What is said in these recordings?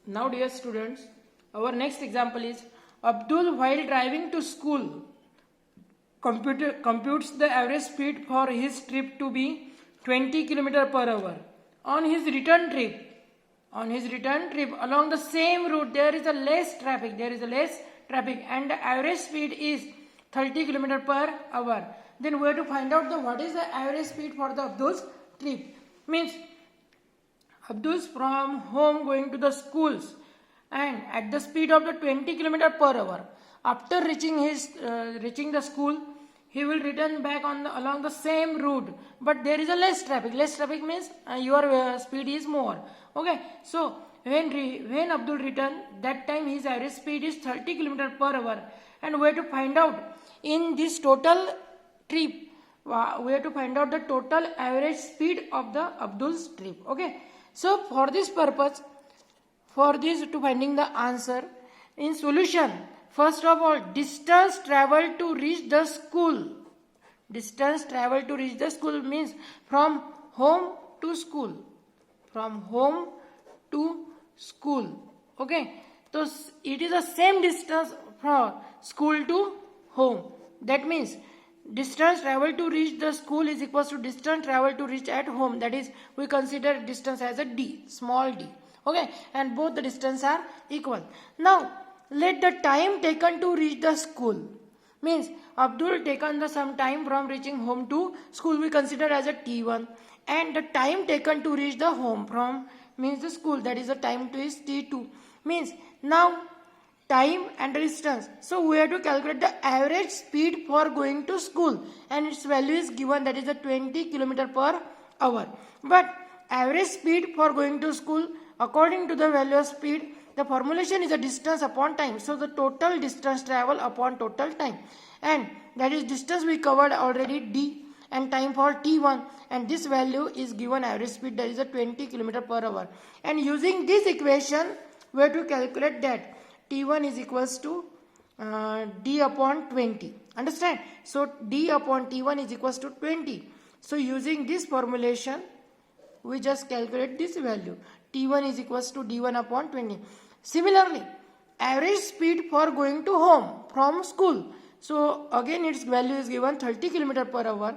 Now dear students, our next example is Abdul while driving to school computes the average speed for his trip to be 20 km per hour. On his return trip along the same route there is a less traffic and the average speed is 30 km per hour. Then we have to find out what is the average speed for the Abdul's trip. Means Abdul's from home going to the schools and at the speed of the 20 km per hour. After reaching the school, he will return back along the same route, but there is a less traffic. Less traffic means your speed is more. Okay, so when Abdul return, that time his average speed is 30 km per hour, and we have to find out in this total trip. We have to find out the total average speed of the Abdul's trip. Okay, so for this purpose, to finding the answer in solution, first of all, distance traveled to reach the school. Distance traveled to reach the school means from home to school. From home to school. Okay, so it is the same distance from school to home. That means distance traveled to reach the school is equal to distance traveled to reach at home. That is, we consider distance as a d, small d. Okay, and both the distance are equal. Now let the time taken to reach the school means Abdul taken some time from reaching home to school, we consider as a t1, and the time taken to reach the home from means the school, that is the time to is t2. Means now time and distance, so we have to calculate the average speed for going to school, and its value is given, that is the 20 km per hour. But average speed for going to school according to the value of speed, the formulation is a distance upon time. So the total distance travel upon total time, and that is distance we covered already d, and time for t1, and this value is given average speed, that is a 20 km per hour. And using this equation we have to calculate that t1 is equals to d upon 20. Understand? So d upon t1 is equals to 20. So using this formulation we just calculate this value, t1 is equals to d1 upon 20. Similarly, average speed for going to home from school, so again its value is given 30 km per hour,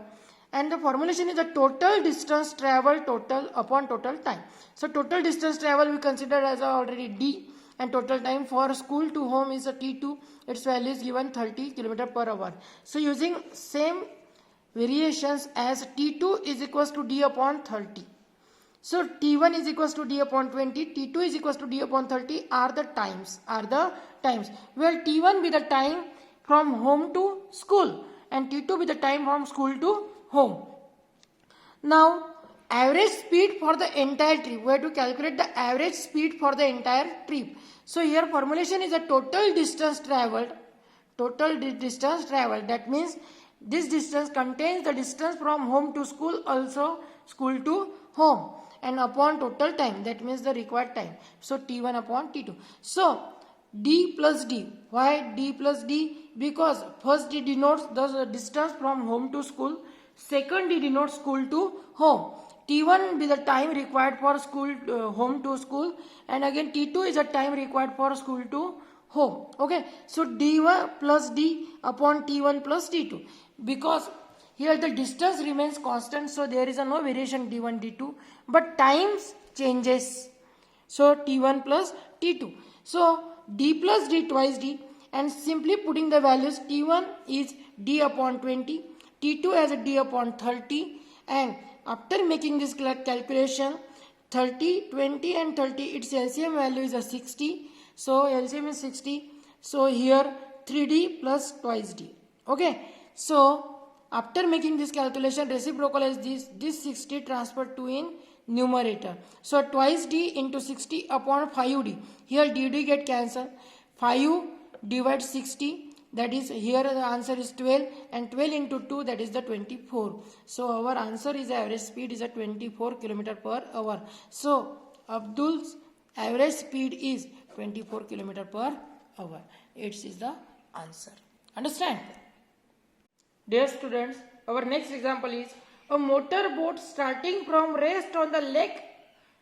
and the formulation is the total distance travel total upon total time. So total distance travel we consider as already d, and total time for school to home is a t2, its value is given 30 km per hour. So using same variations as t2 is equals to d upon 30. So t1 is equals to d upon 20, t2 is equals to d upon 30 are the times. Where t1 be the time from home to school and t2 be the time from school to home. Now average speed for the entire trip, we have to calculate the average speed for the entire trip. So here formulation is a total distance traveled, that means this distance contains the distance from home to school, also school to home, and upon total time, that means the required time. So t1 upon t2. So d plus d. Why d plus d? Because first d denotes the distance from home to school, second d denotes school to home. t1 be the time required for school home to school, and again t2 is the time required for school to home. Okay, so d1 plus d upon t1 plus t2, because here the distance remains constant, so there is no variation d1 d2, but times changes, so t1 plus t2. So d plus d twice d, and simply putting the values, t1 is d upon 20, t2 as a d upon 30, and after making this calculation, 30, 20 and 30, its LCM value is a 60, so LCM is 60, so here 3d plus twice d. Okay, so after making this calculation, reciprocal is this 60 transferred to in numerator. So twice d into 60 upon 5d. Here dd get cancelled. 5 divides 60, that is here the answer is 12, and 12 into 2, that is the 24. So our answer is average speed is a 24 km per hour. So Abdul's average speed is 24 km per hour. It is the answer. Understand? Dear students, our next example is a motor boat starting from rest on the lake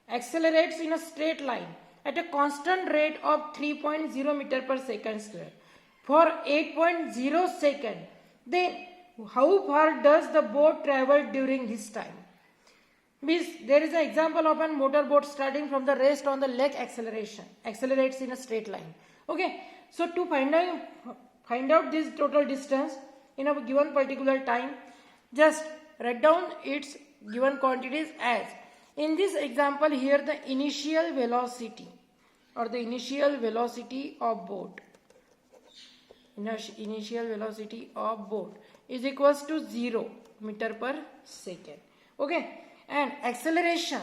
accelerates in a straight line at a constant rate of 3.0 meter per second square for 8.0 second. Then how far does the boat travel during this time? Means there is an example of a motorboat starting from the rest on the lake acceleration, accelerates in a straight line. Okay, so to find out this total distance in a given particular time, just write down its given quantities as, in this example here, the initial velocity or the initial velocity of boat, initial velocity of boat is equals to 0 meter per second. Okay, and acceleration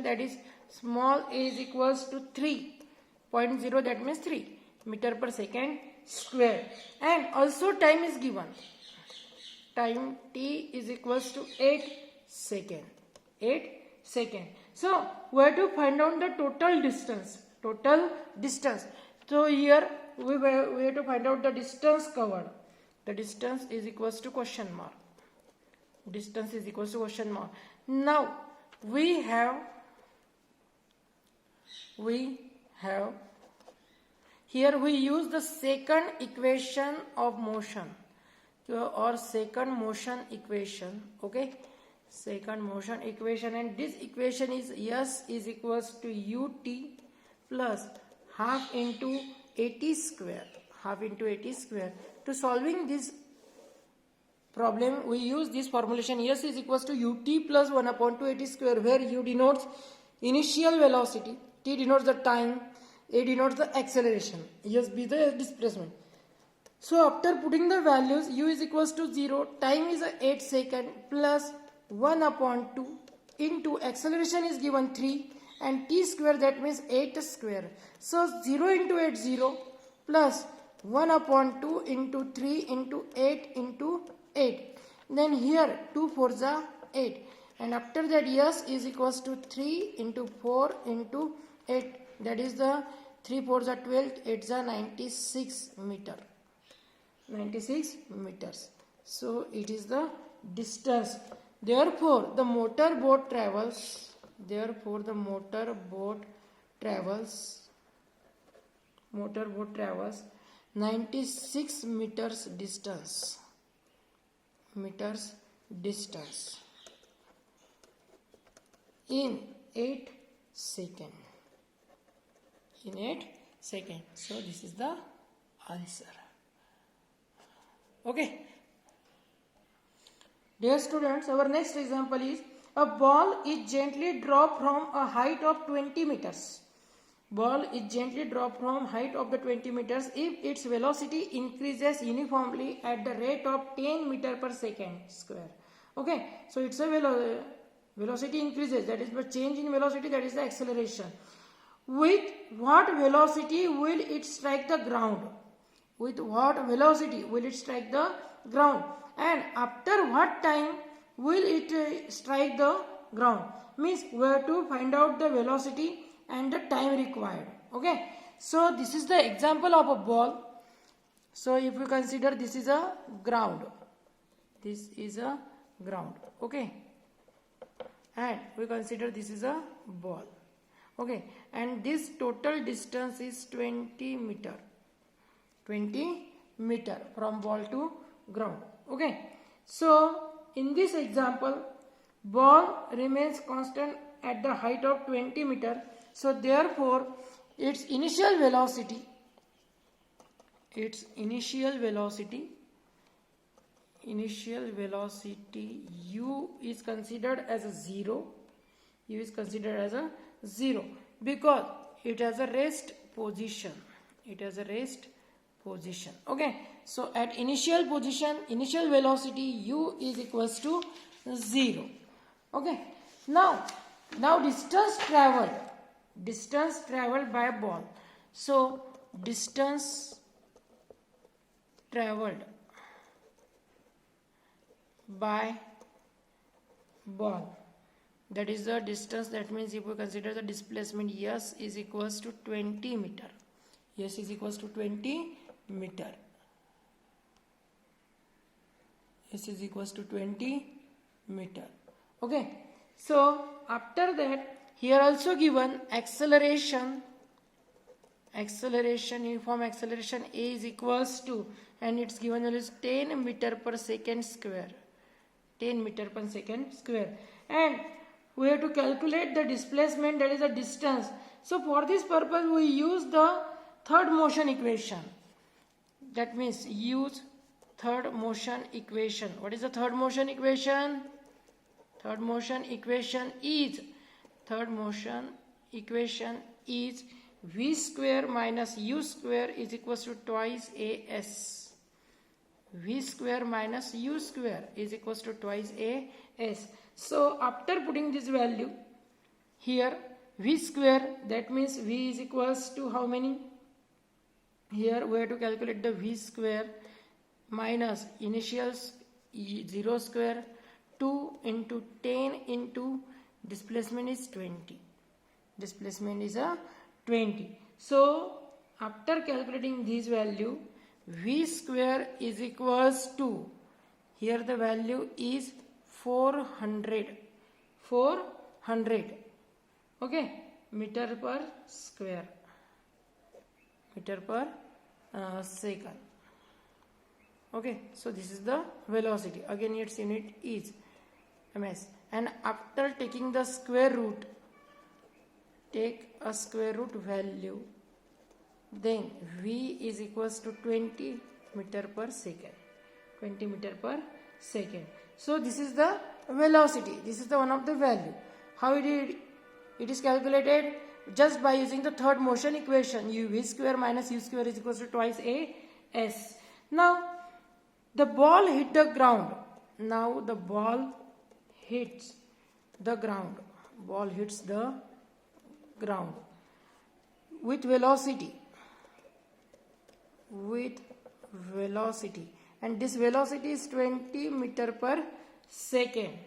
that is small a is equals to 3.0, that means 3 meter per second square, and also time is given, time t is equals to 8 second. So we have to find out the total distance. So here we have to find out the distance covered. The distance is equals to question mark. Now we have here we use the second equation of motion, or second motion equation. Okay, second motion equation, and this equation is S is equals to ut plus half into at square. To solving this problem, we use this formulation S is equals to ut plus 1 upon 2 at square, where u denotes initial velocity, t denotes the time, a denotes the acceleration, S be the displacement. So after putting the values, u is equals to 0, time is 8 second plus 1 upon 2 into acceleration is given 3 and t square, that means 8 square. So 0 into 8, 0 plus 1 upon 2 into 3 into 8 into 8. Then here 2 4s are 8, and after that S is equals to 3 into 4 into 8, that is the 3 4s are 12, 8s are 96 meters. So it is the distance. Therefore the motorboat travels 96 meters distance in 8 seconds. So this is the answer. Okay, dear students, our next example is a ball is gently dropped from a height of 20 meters. Ball is gently dropped from height of the 20 meters if its velocity increases uniformly at the rate of 10 meter per second square. Okay, so it's a velocity increases, that is the change in velocity, that is the acceleration. With what velocity will it strike the ground? And after what time will it strike the ground? Means we have to find out the velocity and the time required. Okay, so this is the example of a ball. So if we consider this is a ground, okay, and we consider this is a ball. Okay, and this total distance is 20 meter from ball to ground. Okay, so in this example, ball remains constant at the height of 20 meter. So therefore its initial velocity u is considered as a 0. Because it has a rest position. Okay, so at initial position, initial velocity u is equals to 0. Okay, now distance traveled by a ball. So distance traveled by ball, that is the distance. That means if we consider the displacement, S is equals to 20 meter. Okay, so after that, here also given acceleration, uniform acceleration A is equals to, and it's given as 10 meter per second square. 10 meter per second square. And we have to calculate the displacement, that is the distance. So for this purpose we use the third motion equation. That means use third motion equation. What is the third motion equation? Third motion equation is v square minus u square is equals to twice as. V square minus u square is equals to twice as. So after putting this value here, v square, that means v is equals to how many? Here we have to calculate the v square minus initial 0 square, 2 into 10 into displacement is 20. Displacement is a 20. So after calculating this value, v square is equals to, here the value is 400. Okay, meter per square, meter per second. Okay, so this is the velocity. Again its unit is ms, and after taking the square root, take a square root value, then v is equals to 20 meter per second. 20 meter per second. So this is the velocity. This is the one of the value. How it is calculated? Just by using the third motion equation, v square minus u square is equals to twice as. Now the ball hit the ground. Now the ball hits the ground. Ball hits the ground with velocity. And this velocity is 20 meter per second.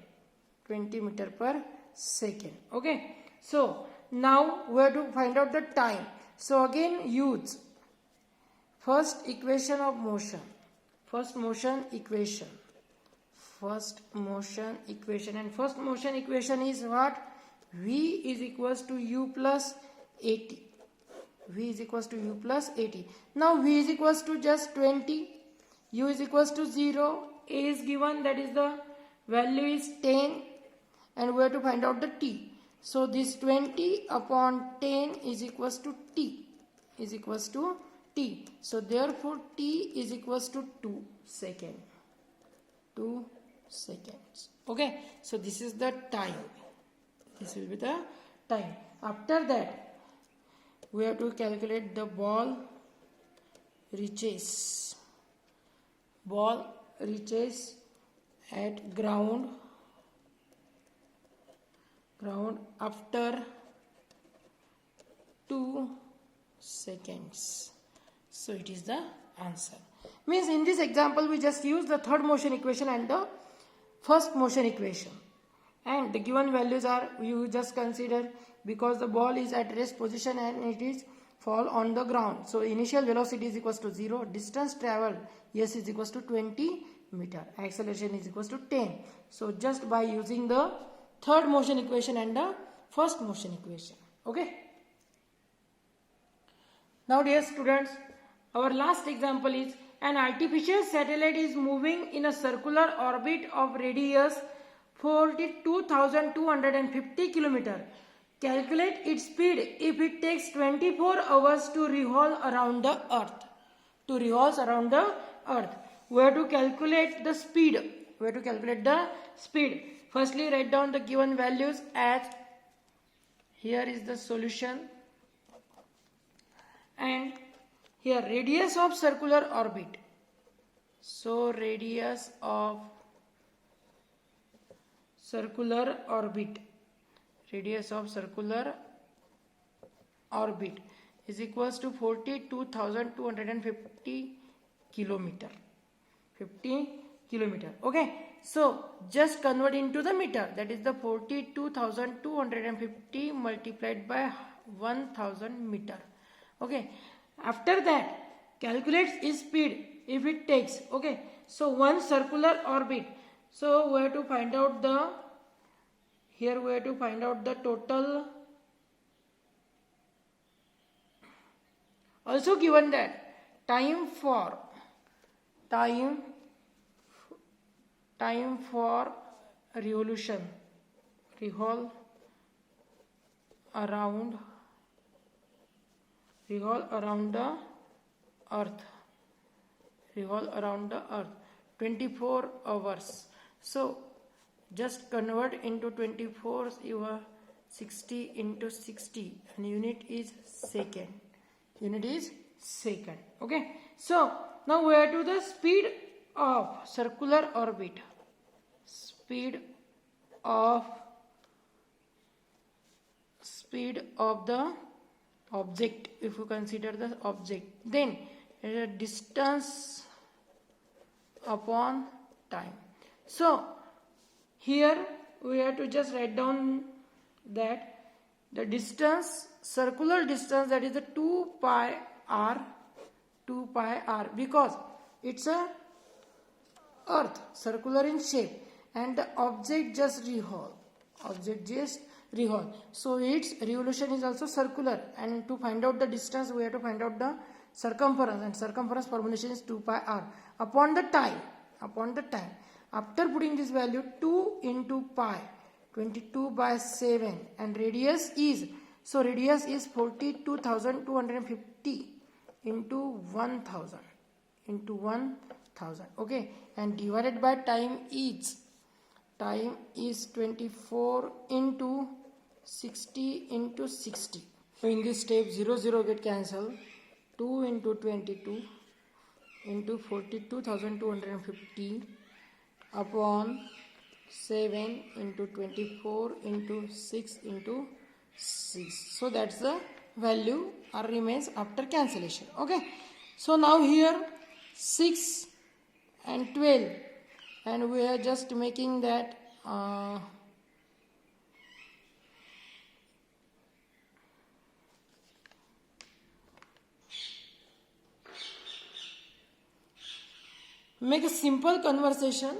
20 meter per second. Okay. So now we have to find out the time. So again use first equation of motion. First motion equation, and first motion equation is what? V is equals to u plus 80. V is equals to u plus 80. Now v is equals to just 20, u is equals to 0, a is given, that is the value is 10, and we have to find out the t. So this 20 upon 10 is equals to t. So therefore t is equals to 2 seconds. 2 seconds. Okay. So this is the time. This will be the time. After that, we have to calculate the ball reaches. Ball reaches at ground after 2 seconds. So it is the answer. Means in this example we just use the third motion equation and the first motion equation, and the given values are, you just consider, because the ball is at rest position and it is fall on the ground. So initial velocity is equals to 0, distance traveled s is equals to 20 meter, acceleration is equals to 10. So just by using the third motion equation and the first motion equation. Okay. Now dear students, our last example is an artificial satellite is moving in a circular orbit of radius 42,250 km. Calculate its speed if it takes 24 hours to revolve around the earth. We have to calculate the speed. Firstly, write down the given values as, here is the solution, and here radius of circular orbit. So radius of circular orbit is equals to 42,250 kilometer. 50 kilometer. Okay. So just convert into the meter. That is the 42,250 multiplied by 1000 meter. Okay. After that, calculate its speed if it takes. Okay. So one circular orbit. So we have to find out the, here we have to find out the total. Also given that time for revolution, revolve around the earth, 24 hours. So just convert into 24, you are 60 into 60 and unit is second. Okay, so now we are to the speed of circular orbit, speed of the object. If you consider the object, then distance upon time. So here we have to just write down that the distance, circular distance, that is the 2 pi r, because it's a earth, circular in shape, and the object just revolve. So its revolution is also circular, and to find out the distance we have to find out the circumference, and circumference formulation is 2 pi r upon the time. After putting this value, 2 into pi, 22 by 7, and radius is 42,250 into 1000, okay, and divided by time is 24 into 60 into 60. So in this step 0 get cancelled. 2 into 22 into 42,250 upon 7 into 24 into 6 into 6. So that's the value r remains after cancellation. Okay, so now here 6 and 12, and we are just making that make a simple conversation.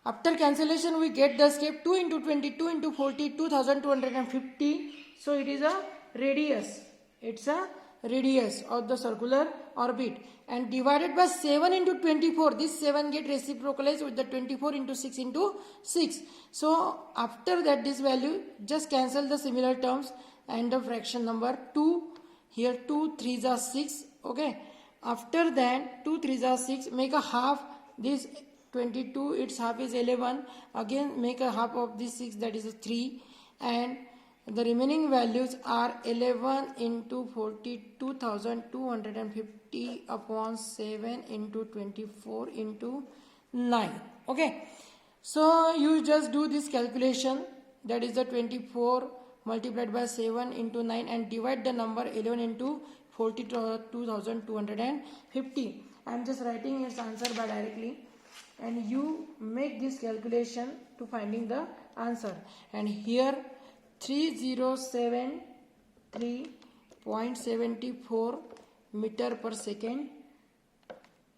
After cancellation we get the step 2 into 22 into 42,250. So it is a radius. It's a radius of the circular orbit, and divided by 7 into 24. This 7 get reciprocalized with the 24 into 6 into 6. So after that, this value just cancel the similar terms and the fraction number 2. Here 2 3s are 6. Okay. After that 2 3s are 6. Make a half this 22. Its half is 11. Again make a half of this 6, that is a 3, and the remaining values are 11 into 42,250 upon 7 into 24 into 9. Okay. So you just do this calculation, that is the 24 multiplied by 7 into 9, and divide the number 11 into 42,250. I am just writing its answer by directly, and you make this calculation to finding the answer. And here 3073.74 meter per second.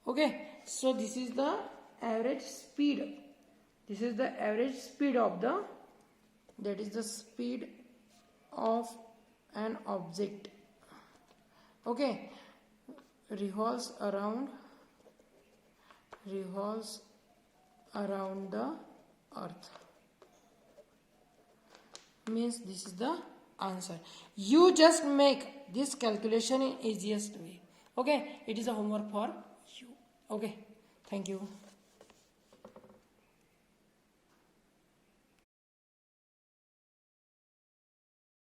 Okay, so this is the average speed. This is the average speed of the, that is the speed of an object. Okay, revolves around the earth. Means this is the answer. You just make this calculation in easiest way. Okay, it is a homework for you. Okay, thank you.